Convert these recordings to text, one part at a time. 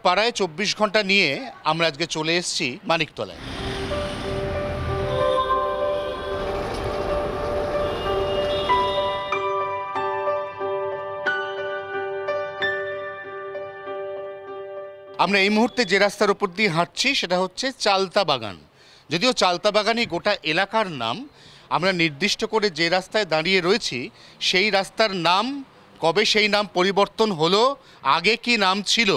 পাড়ায় 24 ঘন্টা নিয়ে আমরা আজকে চলে এসেছি মানিকতলায়। আমরা এই মুহূর্তে যে রাস্তার উপর দিয়ে হাঁটছি সেটা হচ্ছে চালতা বাগান। যদিও চালতা বাগানই গোটা এলাকার নাম, আমরা নির্দিষ্ট করে যে রাস্তায় দাঁড়িয়ে রয়েছি সেই রাস্তার নাম কবে সেই নাম পরিবর্তন হলো, আগে কি নাম ছিল,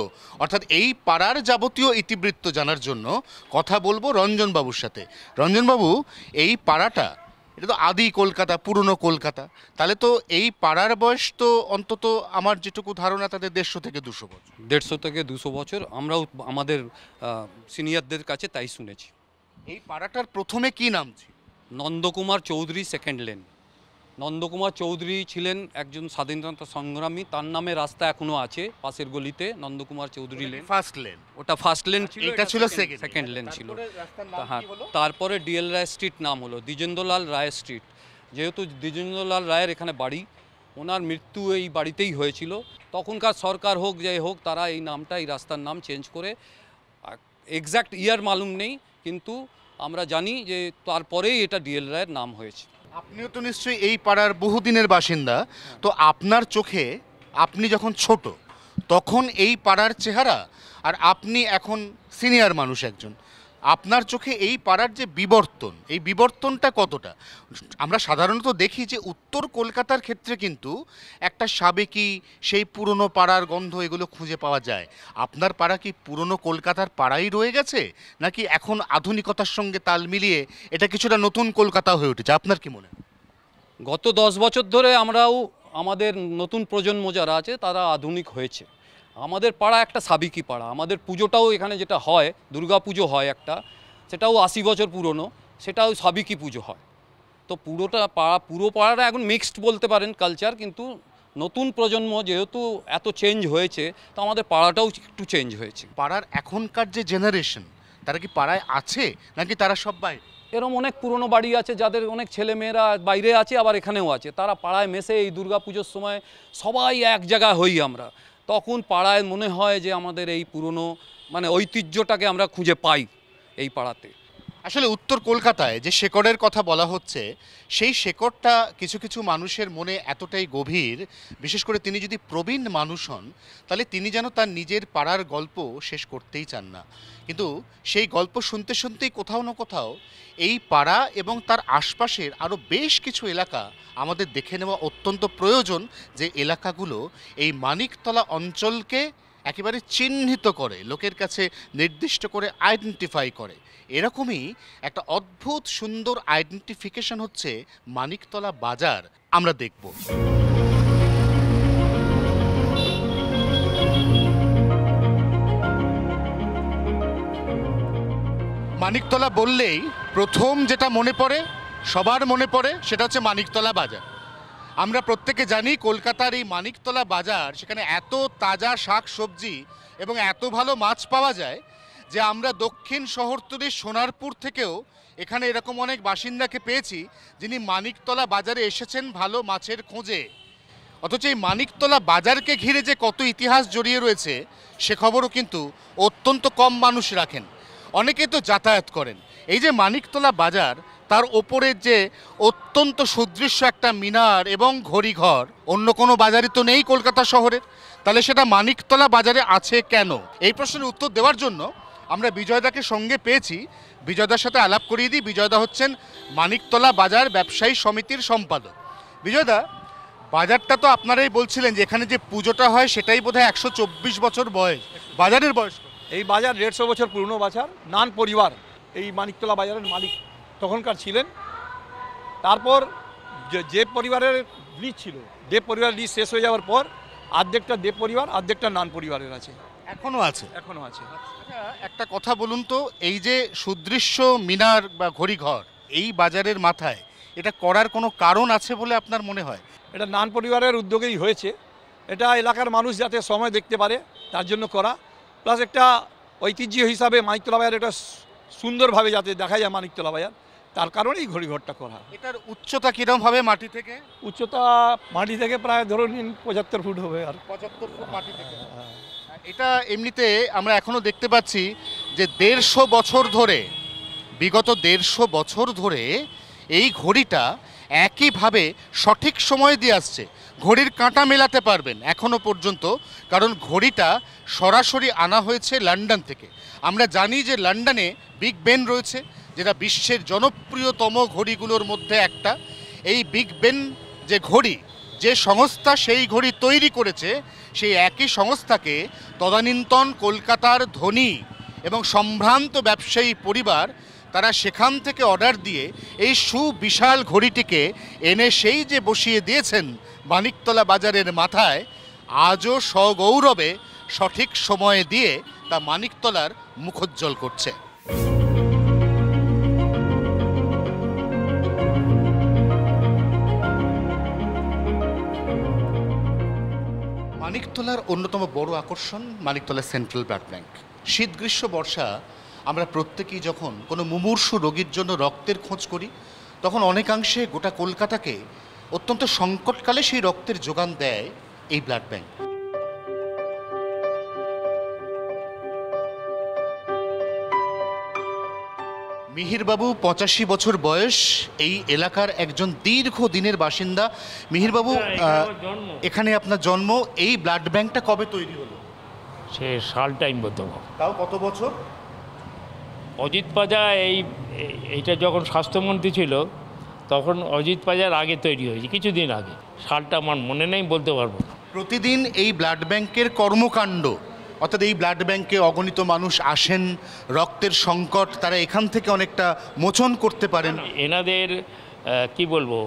অর্থাৎ এই পাড়ার যাবতীয় ইতিবৃত্ত জানার জন্য কথা বলবো রঞ্জনবাবুর সাথে। রঞ্জনবাবু, এই পাড়াটা এটা তো আদি কলকাতা, পুরনো কলকাতা, তাহলে তো এই পাড়ার বয়স তো অন্তত আমার যেটুকু ধারণা তাদের 150 থেকে 200 বছর। 150 থেকে 200 বছর আমরাও আমাদের সিনিয়রদের কাছে তাই শুনেছি। এই পাড়াটার প্রথমে কি নাম ছিল? Nandakumar Chowdhury second lane. নন্দকুমার চৌধুরী ছিলেন একজন স্বাধীনতা সংগ্রামী, তার নামে রাস্তা এখনো আছে পাশের গলিতে, Nandakumar Chowdhury lane. First lane, ওটা ফার্স্ট লেন ছিল, এটা ছিল সেকেন্ড লেন ছিল। হ্যাঁ, হলো তারপরে ডিএল রায় স্ট্রিট নাম হলো দ্বিজেন্দ্রলাল রায় স্ট্রিট। যেহেতু দ্বিজেন্দ্রলাল রায়ের এখানে বাড়ি, ওনার মৃত্যু এই বাড়িতেই হয়েছিল, তখনকার সরকার হোক যাই হোক তারা এই নামটা, এই রাস্তার নাম চেঞ্জ করে, এক্স্যাক্ট ইয়ার মালুম নেই, কিন্তু আমরা জানি যে তারপরেই এটা ডিএল রায়ের নাম হয়েছে। আপনিও তো নিশ্চয়ই এই পাড়ার বহুদিনের বাসিন্দা, তো আপনার চোখে আপনি যখন ছোট তখন এই পাড়ার চেহারা, আর আপনি এখন সিনিয়র মানুষ একজন, আপনার চোখে এই পাড়ার যে বিবর্তন, এই বিবর্তনটা কতটা? আমরা সাধারণত দেখি যে উত্তর কলকাতার ক্ষেত্রে কিন্তু একটা সাবেকি সেই পুরনো পাড়ার গন্ধ এগুলো খুঁজে পাওয়া যায়। আপনার পাড়া কি পুরনো কলকাতার পাড়াই রয়ে গেছে, নাকি এখন আধুনিকতার সঙ্গে তাল মিলিয়ে এটা কিছুটা নতুন কলকাতা হয়ে উঠেছে? আপনার কি মনে হয়? গত 10 বছর ধরে আমরাও, আমাদের নতুন প্রজন্ম যারা আছে তারা আধুনিক হয়েছে। আমাদের পাড়া একটা সাবেকি পাড়া, আমাদের পুজোটাও এখানে যেটা হয়, দুর্গা পুজো হয় একটা, সেটাও 80 বছর পুরনো, সেটাও সাবেকি পুজো হয়। তো পুরো পাড়াটা এখন মিক্সড বলতে পারেন কালচার, কিন্তু নতুন প্রজন্ম যেহেতু এত চেঞ্জ হয়েছে, তো আমাদের পাড়াটাও একটু চেঞ্জ হয়েছে। পাড়ার এখনকার যে জেনারেশন, তারা কি পাড়ায় আছে নাকি তারা সব বাইরে? এরকম অনেক পুরনো বাড়ি আছে যাদের অনেক ছেলেমেয়েরা বাইরে আছে, আবার এখানেও আছে, তারা পাড়ায় মেশে এই দুর্গা পুজোর সময় সবাই এক জায়গায় হই আমরা, তখন পাড়ায় মনে হয় যে আমাদের এই পুরনো মানে ঐতিহ্যটাকে আমরা খুঁজে পাই এই পাড়াতে। আসলে উত্তর কলকাতায় যে শেকড়ের কথা বলা হচ্ছে, সেই শেকড়টা কিছু কিছু মানুষের মনে এতটাই গভীর, বিশেষ করে তিনি যদি প্রবীণ মানুষ হন, তাহলে তিনি যেন তার নিজের পাড়ার গল্প শেষ করতেই চান না। কিন্তু সেই গল্প শুনতে শুনতেই কোথাও না কোথাও এই পাড়া এবং তার আশপাশের আরও বেশ কিছু এলাকা আমাদের দেখে নেওয়া অত্যন্ত প্রয়োজন, যে এলাকাগুলো এই মানিকতলা অঞ্চলকে একেবারে চিহ্নিত করে, লোকের কাছে নির্দিষ্ট করে আইডেন্টিফাই করে। এরকমই একটা অদ্ভুত সুন্দর আইডেন্টিফিকেশন হচ্ছে মানিকতলা বাজার, আমরা দেখব। মানিকতলা বললেই প্রথম যেটা মনে পড়ে, সবার মনে পড়ে, সেটা হচ্ছে মানিকতলা বাজার। আমরা প্রত্যেকে জানি কলকাতার এই মানিকতলা বাজার, সেখানে এত তাজা শাক সবজি এবং এত ভালো মাছ পাওয়া যায় যে আমরা দক্ষিণ শহরতলির সোনারপুর থেকেও এখানে এরকম অনেক বাসিন্দাকে পেয়েছি যিনি মানিকতলা বাজারে এসেছেন ভালো মাছের খোঁজে। অথচ এই মানিকতলা বাজারকে ঘিরে যে কত ইতিহাস জড়িয়ে রয়েছে সে খবরও কিন্তু অত্যন্ত কম মানুষ রাখেন। অনেকে তো যাতায়াত করেন। এই যে মানিকতলা বাজার, তার ওপরের যে অত্যন্ত সুদৃশ্য একটা মিনার এবং ঘড়িঘর, অন্য কোনো বাজারে তো নেই কলকাতা শহরের, তাহলে সেটা মানিকতলা বাজারে আছে কেন? এই প্রশ্নের উত্তর দেওয়ার জন্য আমরা বিজয়দাকে সঙ্গে পেয়েছি। বিজয়দার সাথে আলাপ করিয়ে দিই। বিজয়দা হচ্ছেন মানিকতলা বাজার ব্যবসায়ী সমিতির সম্পাদক। বিজয়দা, বাজারটা তো আপনারাই বলছিলেন যে এখানে যে পুজোটা হয় সেটাই বোধহয় 124 বছর বয়স। বাজারের বয়স? এই বাজার 150 বছর পুরনো বাজার। নান পরিবার এই মানিকতলা বাজারের মালিক তখনকার ছিলেন। তারপর যে পরিবারের লিজ ছিল, দেব পরিবার লিজ শেষ হয়ে যাওয়ার পর অর্ধেকটা দেব পরিবার, অর্ধেকটা নান পরিবারের আছে, এখনো আছে। এখনো আছে। একটা কথা বলুন তো, এই যে সুদৃশ্য মিনার বা ঘড়িঘর এই বাজারের মাথায়, এটা করার কোনো কারণ আছে বলে আপনার মনে হয়? এটা নান পরিবারের উদ্যোগেই হয়েছে। এটা এলাকার মানুষ যাতে সময় দেখতে পারে তার জন্য করা, প্লাস একটা ঐতিহ্য হিসাবে মানিকতলা বাজার একটা সুন্দরভাবে যাতে দেখা যায় মানিকতলা বাজার, তার কারণেই ঘড়িঘরটা করা। এটার উচ্চতা কিরম হবে মাটি থেকে? উচ্চতা মাটি থেকে প্রায় ধরুন 75 ফুট হবে। আর 75 ফুট মাটি থেকে। এটা এমনিতে আমরা এখনো দেখতে পাচ্ছি যে 150 বছর ধরে, বিগত 150 বছর ধরে এই ঘড়িটা একইভাবে সঠিক সময় দিয়ে আসছে। ঘড়ির কাঁটা মেলাতে পারবেন এখনো পর্যন্ত, কারণ ঘড়িটা সরাসরি আনা হয়েছে লন্ডন থেকে। আমরা জানি যে লন্ডনে বিগ বেন রয়েছে, যেটা বিশ্বের জনপ্রিয়তম ঘড়িগুলোর মধ্যে একটা। এই বিগ বেন যে ঘড়ি, যে সংস্থা সেই ঘড়ি তৈরি করেছে, সেই একই সংস্থাকে তদানীন্তন কলকাতার ধনী এবং সম্ভ্রান্ত ব্যবসায়ী পরিবার তারা সেখান থেকে অর্ডার দিয়ে এই সুবিশাল ঘড়িটিকে এনে সেই যে বসিয়ে দিয়েছেন মানিকতলা বাজারের মাথায়, আজও সগৌরবে সঠিক সময়ে দিয়ে তা মানিকতলার মুখোজ্জ্বল করছে। মানিকতলার অন্যতম বড় আকর্ষণ মানিকতলা সেন্ট্রাল ব্লাড ব্যাংক। শীত গ্রীষ্ম বর্ষা আমরা প্রত্যেকেই যখন কোনো মুমূর্ষু রোগীর জন্য রক্তের খোঁজ করি, তখন অনেকাংশে গোটা কলকাতাকে অত্যন্ত সংকটকালে সেই রক্তের যোগান দেয় এই ব্লাড ব্যাংক। মিহিরবাবু 85 বছর বয়স, এই এলাকার একজন দীর্ঘদিনের বাসিন্দা। মিহিরবাবু, এখানে আপনার জন্ম। এই ব্লাড ব্যাংকটা কবে তৈরি হলো? সে সালটাই বলতে হবে। তাও কত বছর? অজিত পাজা এইটা যখন স্বাস্থ্যমন্ত্রী ছিল তখন অজিত পাজার আগে তৈরি হয়েছে, কিছুদিন আগে। সালটা আমার মনে নেই, বলতে পারবো না। প্রতিদিন এই ব্লাড ব্যাংকের কর্মকাণ্ড, অর্থাৎ এই ব্লাড ব্যাংকে অগণিত মানুষ আসেন, রক্তের সংকট তারা এখান থেকে অনেকটা মোচন করতে পারেন। এনাদের কি বলবো,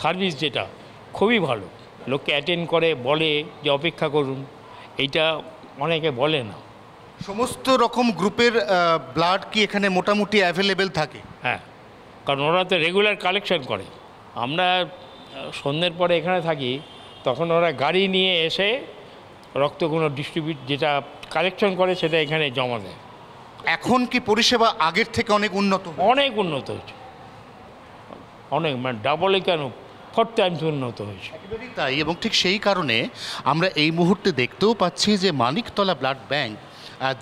সার্ভিস যেটা খুবই ভালো। লোককে অ্যাটেন্ড করে, বলে যে অপেক্ষা করুন, এইটা অনেকে বলে না। সমস্ত রকম গ্রুপের ব্লাড কি এখানে মোটামুটি অ্যাভেলেবেল থাকে? হ্যাঁ, কারণ ওরা তো রেগুলার কালেকশন করে। আমরা সন্ধ্যের পরে এখানে থাকি, তখন ওরা গাড়ি নিয়ে এসে রক্তগুলো ডিস্ট্রিবিউট, যেটা কালেকশন করে সেটা এখানে জমা দেয়। এখন কি পরিষেবা আগের থেকে অনেক উন্নত? অনেক উন্নত হয়েছে, অনেক, মানে ডাবলে কেন 4 টাইমস উন্নত হয়েছে। একেবারেই তাই, এবং ঠিক সেই কারণে আমরা এই মুহূর্তে দেখতেও পাচ্ছি যে মানিকতলা ব্লাড ব্যাংক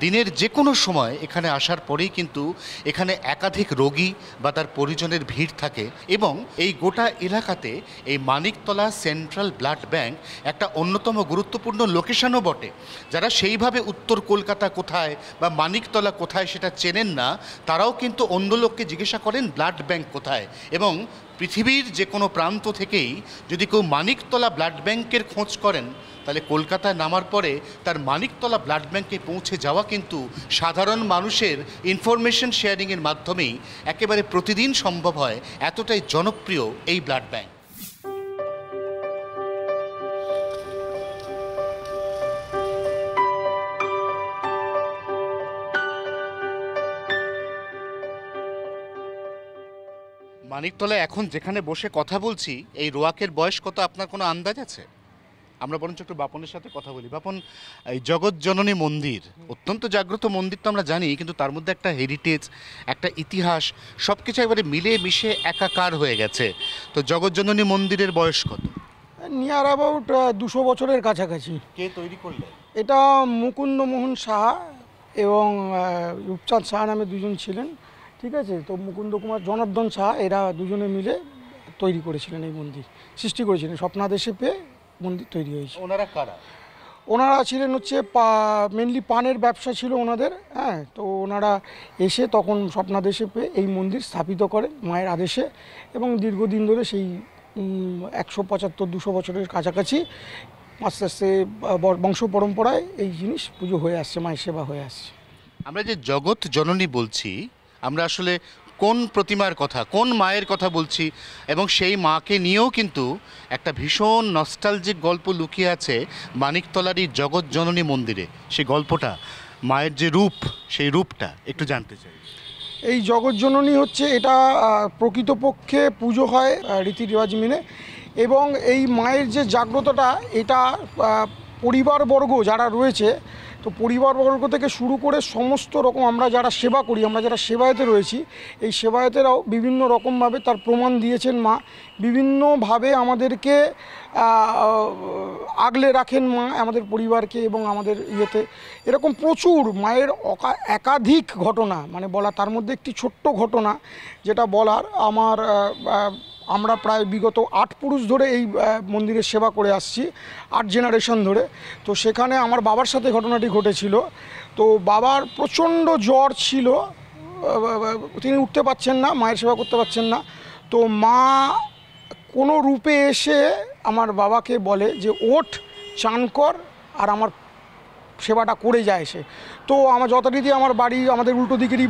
দিনের যে কোনো সময় এখানে আসার পরেই কিন্তু এখানে একাধিক রোগী বা তার পরিজনের ভিড় থাকে। এবং এই গোটা এলাকাতে এই মানিকতলা সেন্ট্রাল ব্লাড ব্যাংক একটা অন্যতম গুরুত্বপূর্ণ লোকেশনও বটে। যারা সেইভাবে উত্তর কলকাতা কোথায় বা মানিকতলা কোথায় সেটা চেনেন না, তারাও কিন্তু অন্য লোককে জিজ্ঞাসা করেন ব্লাড ব্যাংক কোথায়। এবং পৃথিবীর যে কোনো প্রান্ত থেকেই যদি কেউ মানিকতলা ব্লাড ব্যাংকের খোঁজ করেন, তাহলে কলকাতায় নামার পরে তার মানিকতলা ব্লাড ব্যাংকে পৌঁছে যাওয়া কিন্তু সাধারণ মানুষের ইনফরমেশন শেয়ারিংয়ের মাধ্যমেই একেবারে প্রতিদিন সম্ভব হয়। এতটাই জনপ্রিয় এই ব্লাড ব্যাংক। মানিকতলায় এখন যেখানে বসে কথা বলছি, এই রোয়াকের বয়স কত আপনার কোনো আন্দাজ আছে? আমরা বরঞ্চ একটু বাপনের সাথে কথা বলি। বাপন, এই জগৎজননী মন্দির অত্যন্ত জাগ্রত মন্দির তো আমরা জানি, কিন্তু তার মধ্যে একটা হেরিটেজ, একটা ইতিহাস, সব কিছু একবারে মিলে মিশে একাকার হয়ে গেছে। তো জগৎজননী মন্দিরের বয়স কত? নিয়ার অ্যাবাউট 200 বছরের কাছাকাছি। কে তৈরি করলেন? এটা মুকুন্দ মোহন সাহা এবং রূপচাঁদ সাহা নামে দুজন ছিলেন, ঠিক আছে। তো মুকুন্দ কুমার, জনার্দন সাহা, এরা দুজনে মিলে তৈরি করেছিলেন এই মন্দির, সৃষ্টি করেছিলেন। স্বপ্নাদেশে পেয়ে মন্দির তৈরি হয়েছে। ওনারা কারা? ওনারা ছিলেন হচ্ছে মেনলি পানের ব্যবসা ছিল ওনাদের, হ্যাঁ। তো ওনারা এসে তখন স্বপ্নাদেশে পেয়ে এই মন্দির স্থাপিত করেন মায়ের আদেশে, এবং দীর্ঘদিন ধরে সেই 175-200 বছরের কাছাকাছি আস্তে আস্তে বংশ পরম্পরায় এই জিনিস পুজো হয়ে আসছে, মায়ের সেবা হয়ে আসছে। আমরা যে জগৎ জননী বলছি, আমরা আসলে কোন প্রতিমার কথা, কোন মায়ের কথা বলছি? এবং সেই মাকে নিয়েও কিন্তু একটা ভীষণ নস্টালজিক গল্প লুকিয়ে আছে মানিকতলারই জগৎ জননী মন্দিরে। সেই গল্পটা, মায়ের যে রূপ, সেই রূপটা একটু জানতে চাই। এই জগৎজননী হচ্ছে, এটা প্রকৃতপক্ষে পুজো হয় রীতি রেওয়াজ মেনে, এবং এই মায়ের যে জাগ্রতটা, এটা পরিবারবর্গ যারা রয়েছে তো পরিবারবর্গ থেকে শুরু করে সমস্ত রকম আমরা যারা সেবা করি, আমরা যারা সেবায়েতে রয়েছি, এই সেবায়েতেরাও বিভিন্ন রকমভাবে তার প্রমাণ দিয়েছেন মা। বিভিন্নভাবে আমাদেরকে আগলে রাখেন মা, আমাদের পরিবারকে এবং আমাদের ইয়েতে। এরকম প্রচুর মায়ের একাধিক ঘটনা মানে বলা, তার মধ্যে একটি ছোট্ট ঘটনা যেটা বলার, আমরা প্রায় বিগত 8 পুরুষ ধরে এই মন্দিরের সেবা করে আসছি, 8 জেনারেশন ধরে। তো সেখানে আমার বাবার সাথে ঘটনাটি ঘটেছিল। তো বাবার প্রচণ্ড জ্বর ছিল, তিনি উঠতে পারছেন না, মায়ের সেবা করতে পারছেন না। তো মা কোনো রূপে এসে আমার বাবাকে বলে যে ওঠ, চান কর, আর আমার সেবাটা করে যায় সে। তো আমার যথারীতি আমার বাড়ি, আমাদের উল্টো দিকেরই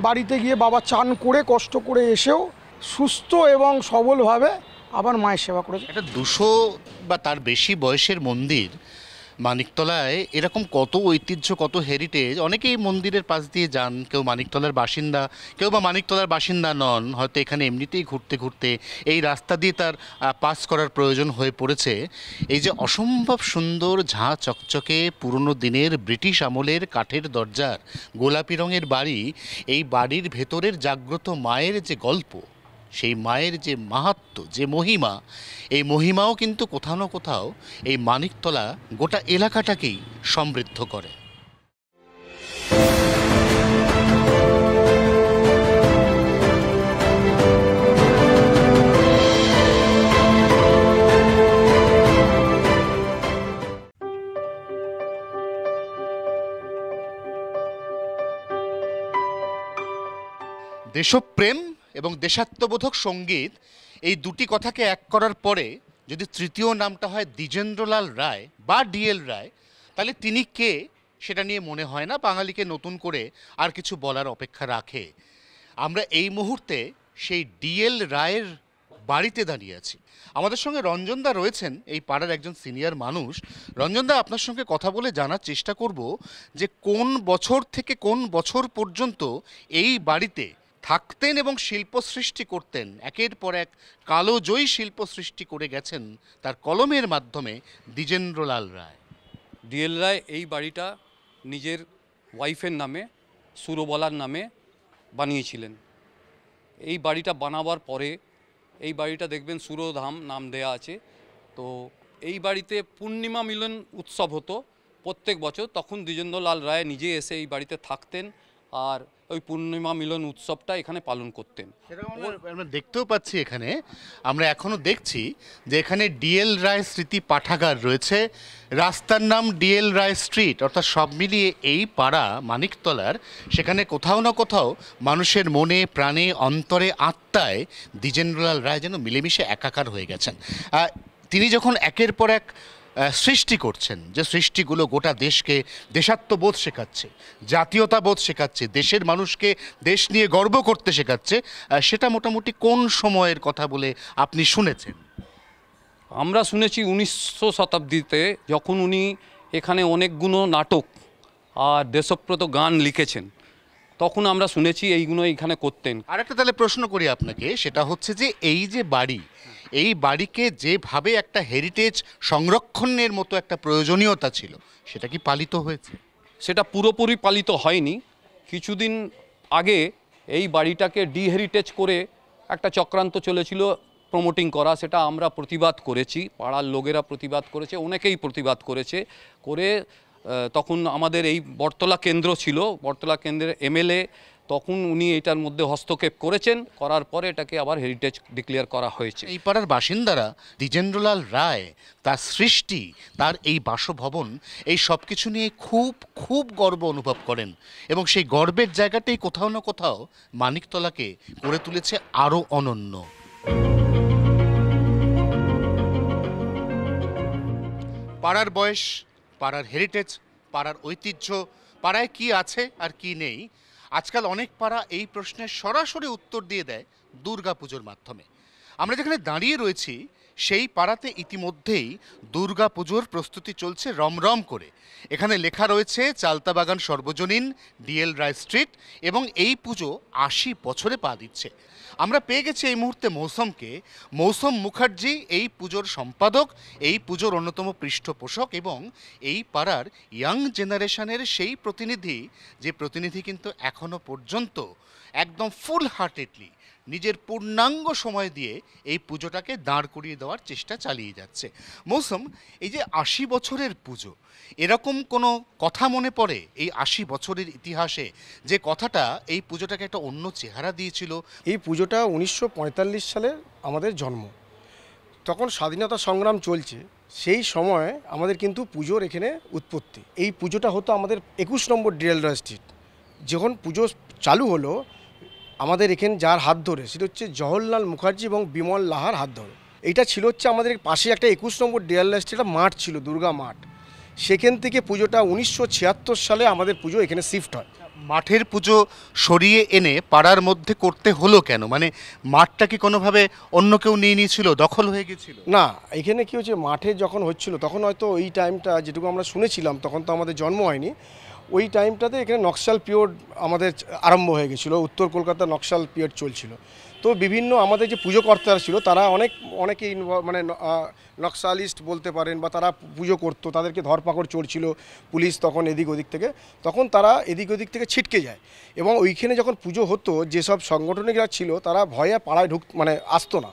বাড়িতে গিয়ে বাবা চান করে কষ্ট করে এসেও সুস্থ এবং সবলভাবে আবার মায়ের সেবা করেছে। একটা 200 বা তার বেশি বয়সের মন্দির মানিকতলায়, এরকম কত ঐতিহ্য, কত হেরিটেজ। অনেকেই মন্দিরের পাশ দিয়ে যান, কেউ মানিকতলার বাসিন্দা, কেউ বা মানিকতলার বাসিন্দা নন, হয়তো এখানে এমনিতেই ঘুরতে ঘুরতে এই রাস্তা দিয়ে তার পাস করার প্রয়োজন হয়ে পড়েছে। এই যে অসম্ভব সুন্দর ঝাঁ চকচকে পুরনো দিনের ব্রিটিশ আমলের কাঠের দরজার গোলাপি রঙের বাড়ি, এই বাড়ির ভেতরের জাগ্রত মায়ের যে গল্প, সেই মায়ের যে মাহাত্ম্য, যে মহিমা, এই মহিমাও কিন্তু কোথাও না কোথাও এই মানিকতলা গোটা এলাকাটাকেই সমৃদ্ধ করে। দেশপ্রেম এবং দেশাত্মবোধক সঙ্গীত, এই দুটি কথাকে এক করার পরে যদি তৃতীয় নামটা হয় দ্বিজেন্দ্রলাল রায় বা ডিএল রায়, তাহলে তিনি কে সেটা নিয়ে মনে হয় না বাঙালিকে নতুন করে আর কিছু বলার অপেক্ষা রাখে। আমরা এই মুহূর্তে সেই ডিএল রায়ের বাড়িতে দাঁড়িয়ে আছি। আমাদের সঙ্গে রঞ্জনদা রয়েছেন, এই পাড়ার একজন সিনিয়র মানুষ। রঞ্জনদা, আপনার সঙ্গে কথা বলে জানার চেষ্টা করব যে কোন বছর থেকে কোন বছর পর্যন্ত এই বাড়িতে থাকতেন এবং শিল্প সৃষ্টি করতেন। একের পর এক কালোজয়ী শিল্প সৃষ্টি করে গেছেন তার কলমের মাধ্যমে দ্বিজেন্দ্রলাল রায়। ডিএল রায় এই বাড়িটা নিজের ওয়াইফের নামে, সুরবলার নামে বানিয়েছিলেন। এই বাড়িটা বানাবার পরে এই বাড়িটা দেখবেন সুরধাম নাম দেয়া আছে। তো এই বাড়িতে পূর্ণিমা মিলন উৎসব হতো প্রত্যেক বছর, তখন দ্বিজেন্দ্রলাল রায় নিজে এসে এই বাড়িতে থাকতেন আর ওই পূর্ণিমা মিলন উৎসবটা এখানে পালন করতেন। আমরা দেখতেও পাচ্ছি, এখানে আমরা এখনো দেখছি যে এখানে ডিএল রায় স্মৃতি পাঠাগার রয়েছে, রাস্তার নাম ডিএল রায় স্ট্রিট। অর্থাৎ সব মিলিয়ে এই পাড়া মানিকতলার, সেখানে কোথাও না কোথাও মানুষের মনে, প্রাণে, অন্তরে, আত্মায় দ্বিজেন্দ্রলাল রায় যেন মিলেমিশে একাকার হয়ে গেছেন। তিনি যখন একের পর এক সৃষ্টি করছেন, যে সৃষ্টিগুলো গোটা দেশকে দেশাত্মবোধ শেখাচ্ছে, জাতীয়তাবোধ শেখাচ্ছে, দেশের মানুষকে দেশ নিয়ে গর্ব করতে শেখাচ্ছে, সেটা মোটামুটি কোন সময়ের কথা বলে আপনি শুনেছেন? আমরা শুনেছি 1900 শতাব্দীতে, যখন উনি এখানে অনেকগুলো নাটক আর দেশপ্রত গান লিখেছেন, তখন আমরা শুনেছি এইগুলো এখানে করতেন। আর একটা তাহলে প্রশ্ন করি আপনাকে, সেটা হচ্ছে যে এই যে বাড়ি, এই বাড়িকে যেভাবে একটা হেরিটেজ সংরক্ষণের মতো একটা প্রয়োজনীয়তা ছিল, সেটা কি পালিত হয়েছে? সেটা পুরোপুরি পালিত হয়নি। কিছুদিন আগে এই বাড়িটাকে ডিহেরিটেজ করে একটা চক্রান্ত চলেছিল প্রমোটিং করা, সেটা আমরা প্রতিবাদ করেছি, পাড়ার লোকেরা প্রতিবাদ করেছে, অনেকেই প্রতিবাদ করেছে। করে তখন আমাদের এই বটতলা কেন্দ্র ছিল, বটতলা কেন্দ্রের এমএলএ, তখন উনি এটার মধ্যে হস্তক্ষেপ করেছেন, করার পরে এটাকে আবার হেরিটেজ ডিক্লেয়ার করা হয়েছে। এই পাড়ার বাসিন্দারা দ্বিজেন্দ্রলাল রায়, তার সৃষ্টি, তার এই বাসভবন, এই সব কিছু নিয়ে খুব খুব গর্ব অনুভব করেন এবং সেই গর্বের জায়গাটাই কোথাও না কোথাও মানিকতলাকে করে তুলেছে আরও অনন্য। পাড়ার বয়স, পাড়ার হেরিটেজ, পাড়ার ঐতিহ্য, পাড়ায় কি আছে আর কি নেই, আজকাল অনেক পাড়া এই প্রশ্নের সরাসরি উত্তর দিয়ে দেয় দুর্গাপুজোর মাধ্যমে। আমরা যেখানে দাঁড়িয়ে রয়েছি সেই পাড়াতে ইতিমধ্যেই দুর্গা পুজোর প্রস্তুতি চলছে রমরম করে। এখানে লেখা রয়েছে চালতাবাগান সর্বজনীন, ডিএল রায় স্ট্রিট, এবং এই পুজো ৮০ বছরে পা দিচ্ছে। আমরা পেয়ে গেছি এই মুহূর্তে মৌসুমকে। মৌসুম মুখার্জি এই পুজোর সম্পাদক, এই পুজোর অন্যতম পৃষ্ঠপোষক এবং এই পাড়ার ইয়াং জেনারেশনের সেই প্রতিনিধি, যে প্রতিনিধি কিন্তু এখনো পর্যন্ত একদম ফুল হার্টেডলি নিজের পূর্ণাঙ্গ সময় দিয়ে এই পুজোটাকে দাঁড় করিয়ে দেওয়ার চেষ্টা চালিয়ে যাচ্ছে। মৌসুম, এই যে ৮০ বছরের পুজো, এরকম কোনো কথা মনে পড়ে এই ৮০ বছরের ইতিহাসে যে কথাটা এই পুজোটাকে একটা অন্য চেহারা দিয়েছিল? এই পুজোটা ১৯৪৫ সালে আমাদের জন্ম, তখন স্বাধীনতা সংগ্রাম চলছে, সেই সময় আমাদের কিন্তু পুজোর এখানে উৎপত্তি। এই পুজোটা হতো আমাদের ২১ নম্বর ডিএল রায় স্ট্রিট। যখন পুজো চালু হলো আমাদের এখানে যার হাত ধরে, সেটা হচ্ছে জওহরলাল মুখার্জি এবং বিমল লাহার হাত ধরে। এইটা ছিল হচ্ছে আমাদের পাশে একটা ২১ নম্বর ডিএল রায় স্ট্রিট মাঠ ছিল, দুর্গা মাঠ। সেখান থেকে পুজোটা ১৯৭৬ সালে আমাদের পুজো এখানে শিফট হয়। মাঠের পুজো সরিয়ে এনে পাড়ার মধ্যে করতে হলো কেন? মানে মাঠটা কি কোনোভাবে অন্য কেউ নিয়ে নিয়েছিল, দখল হয়ে গেছিল? না, এখানে কি হচ্ছে, মাঠে যখন হচ্ছিল তখন হয়তো ওই টাইমটা যেটুকু আমরা শুনেছিলাম, তখন তো আমাদের জন্ম হয়নি, ওই টাইমটাতে এখানে নকশাল পিরিয়ড আমাদের আরম্ভ হয়ে গেছিলো। উত্তর কলকাতা নকশাল পিরিয়ড চলছিল। তো বিভিন্ন আমাদের যে পুজোকর্তারা ছিল তারা অনেকে মানে নকশালিস্ট বলতে পারেন, বা তারা পুজো করতো, তাদেরকে ধরপাকড় চলছিল পুলিশ তখন এদিক ওদিক থেকে, তখন তারা এদিক ওদিক থেকে ছিটকে যায়। এবং ওইখানে যখন পুজো হতো যেসব সংগঠনিকরা ছিল তারা ভয়ে পাড়ায় মানে আসতো না।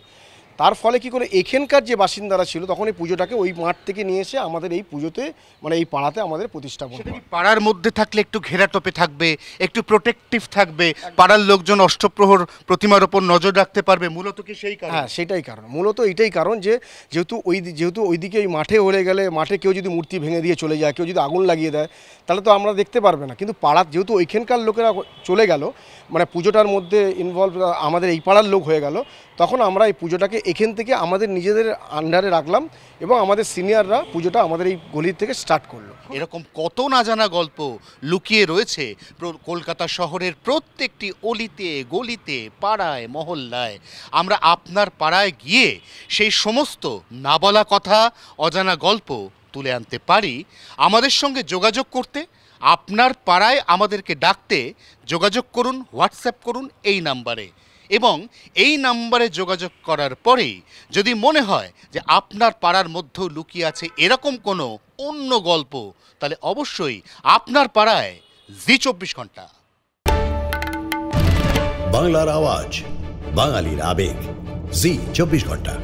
তার ফলে কি করে এখানকার যে বাসিন্দারা ছিল তখন এই পুজোটাকে ওই মাঠ থেকে নিয়ে এসে আমাদের এই পুজোতে, মানে এই পাড়াতে আমাদের প্রতিষ্ঠাপন। পাড়ার মধ্যে থাকলে একটু ঘেরাটোপে থাকবে, একটু প্রোটেক্টিভ থাকবে, পাড়ার লোকজন অষ্টপ্রহর প্রতিমার ওপর নজর রাখতে পারবে, মূলত কি সেই কারণ? হ্যাঁ, সেটাই কারণ, মূলত এইটাই কারণ যে যেহেতু ওইদিকে ওই মাঠে হলে গেলে, মাঠে কেউ যদি মূর্তি ভেঙে দিয়ে চলে যায়, কেউ যদি আগুন লাগিয়ে দেয়, তাহলে তো আমরা দেখতে পারবে না। কিন্তু পাড়া যেহেতু ওইখানকার লোকেরা চলে গেল, মানে পুজোটার মধ্যে ইনভলভ আমাদের এই পাড়ার লোক হয়ে গেল, তখন আমরা এই পুজোটাকে এখান থেকে আমাদের নিজেদের আন্ডারে রাখলাম এবং আমাদের সিনিয়ররা পুজোটা আমাদের এই গলির থেকে স্টার্ট করলো। এরকম কত না জানা গল্প লুকিয়ে রয়েছে কলকাতা শহরের প্রত্যেকটি অলিতে গলিতে, পাড়ায় মহল্লায়। আমরা আপনার পাড়ায় গিয়ে সেই সমস্ত না বলা কথা, অজানা গল্প তুলে আনতে পারি। আমাদের সঙ্গে যোগাযোগ করতে, আপনার পাড়ায় আমাদেরকে ডাকতে যোগাযোগ করুন, হোয়াটসঅ্যাপ করুন এই নাম্বারে। এবং এই নাম্বারে যোগাযোগ করার পরেই যদি মনে হয় যে আপনার পাড়ার মধ্যেও লুকিয়ে আছে এরকম কোনো অন্য গল্প, তাহলে অবশ্যই আপনার পাড়ায় জি24 ঘন্টা। বাংলার আওয়াজ, বাঙালির আবেগ, জি24 ঘন্টা।